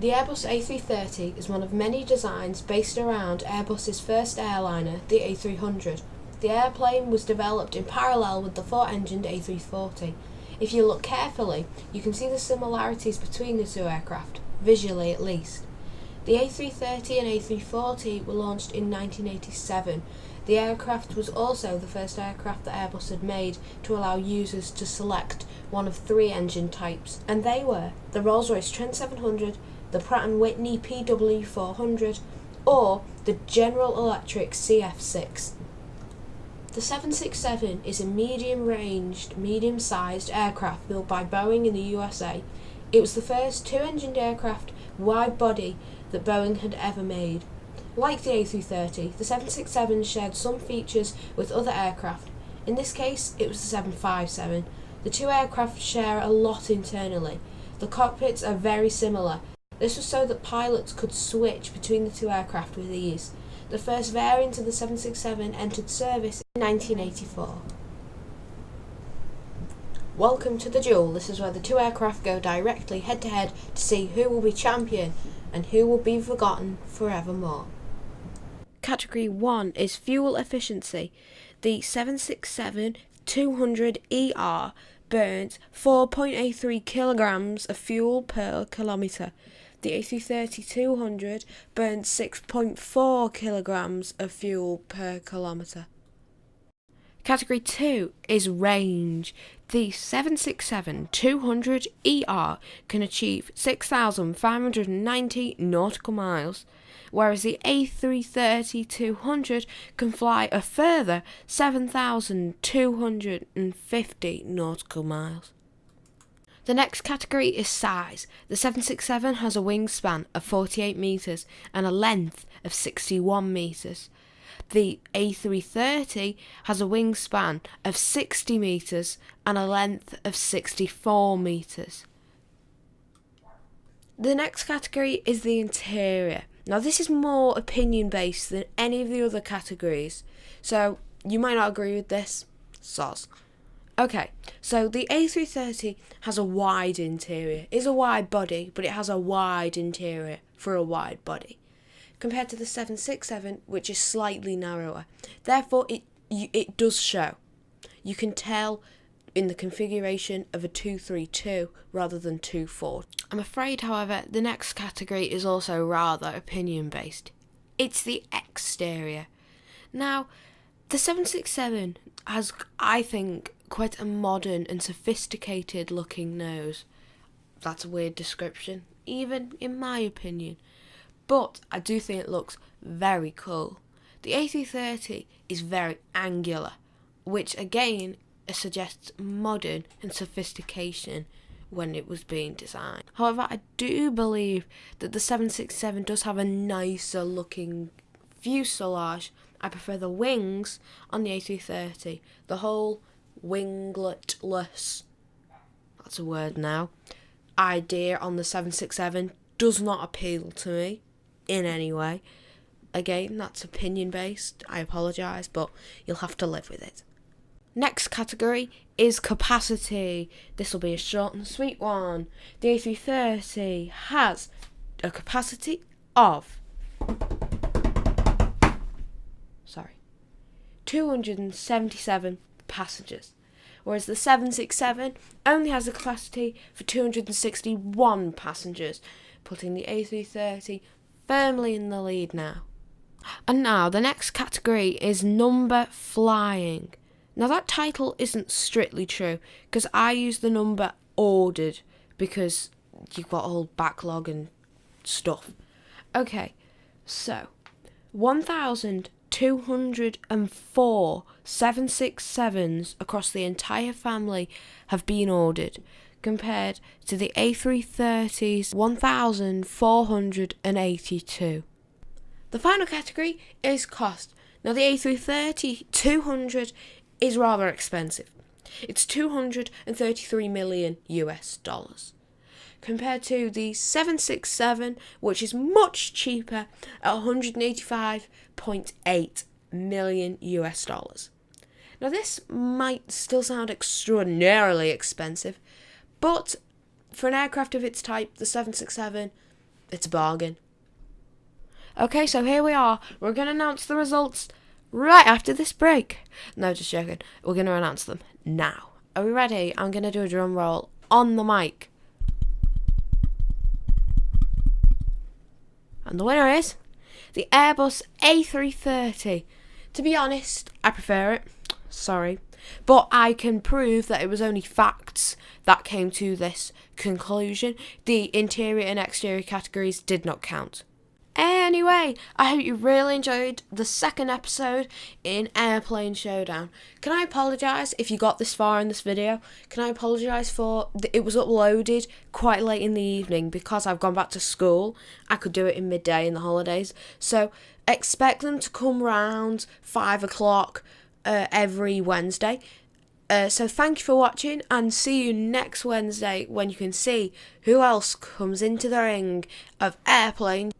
The Airbus A330 is one of many designs based around Airbus's first airliner, the A300. The airplane was developed in parallel with the four-engined A340. If you look carefully, you can see the similarities between the two aircraft, visually at least. The A330 and A340 were launched in 1987. The aircraft was also the first aircraft that Airbus had made to allow users to select one of three engine types, and they were the Rolls-Royce Trent 700, the Pratt & Whitney PW400, or the General Electric CF6. The 767 is a medium-ranged, medium-sized aircraft built by Boeing in the USA. It was the first two-engined aircraft, wide-body, that Boeing had ever made. Like the A330, the 767 shared some features with other aircraft. In this case, it was the 757. The two aircraft share a lot internally. The cockpits are very similar. This was so that pilots could switch between the two aircraft with ease. The first variant of the 767 entered service in 1984. Welcome to the duel. This is where the two aircraft go directly head-to-head to see who will be champion and who will be forgotten forevermore. Category 1 is fuel efficiency. The 767-200ER burns 4.83 kilograms of fuel per kilometre. The A330-200 burns 6.4 kilograms of fuel per kilometre. Category 2 is range. The 767-200ER can achieve 6,590 nautical miles, whereas the A330-200 can fly a further 7,250 nautical miles. The next category is size. The 767 has a wingspan of 48 metres and a length of 61 metres. The A330 has a wingspan of 60 metres and a length of 64 metres. The next category is the interior. Now this is more opinion based than any of the other categories, so you might not agree with this, soz. Okay, so the A330 has a wide interior. It's a wide body, but it has a wide interior for a wide body, compared to the 767, which is slightly narrower. Therefore, it does show. You can tell in the configuration of a 232 rather than 240. I'm afraid, however, the next category is also rather opinion-based. It's the exterior. Now, the 767 has, I think, quite a modern and sophisticated looking nose. That's a weird description, even in my opinion. But I do think it looks very cool. The A330 is very angular, which again suggests modern and sophistication when it was being designed. However, I do believe that the 767 does have a nicer looking fuselage. I prefer the wings on the A330. The whole wingletless, that's a word now, idea on the 767 does not appeal to me in any way. Again, that's opinion based. I apologise, but you'll have to live with it. Next category is capacity. This will be a short and sweet one. The A330 has a capacity of 277 passengers, whereas the 767 only has a capacity for 261 passengers, putting the A330 firmly in the lead now. And now the next category is number flying. Now that title isn't strictly true, because I use the number ordered because you've got a whole backlog and stuff. Okay, so 1,204 767s across the entire family have been ordered, compared to the A330's 1,482. The final category is cost. Now the A330-200 is rather expensive. It's $233 million US, compared to the 767, which is much cheaper at $185.8 million US. Now this might still sound extraordinarily expensive, but for an aircraft of its type, the 767, It's a bargain. Okay, so here we are. We're going to announce the results right after this break. No, just joking. We're going to announce them now. Are we ready? I'm going to do a drum roll on the mic. And the winner is the Airbus A330. To be honest, I prefer it. Sorry. But I can prove that it was only facts that came to this conclusion. The interior and exterior categories did not count. Anyway, I hope you really enjoyed the second episode in Airplane Showdown. Can I apologise if you got this far in this video? Can I apologise for it was uploaded quite late in the evening because I've gone back to school. I could do it in midday in the holidays. So expect them to come round 5 o'clock every Wednesday. So thank you for watching, and see you next Wednesday when you can see who else comes into the ring of Airplane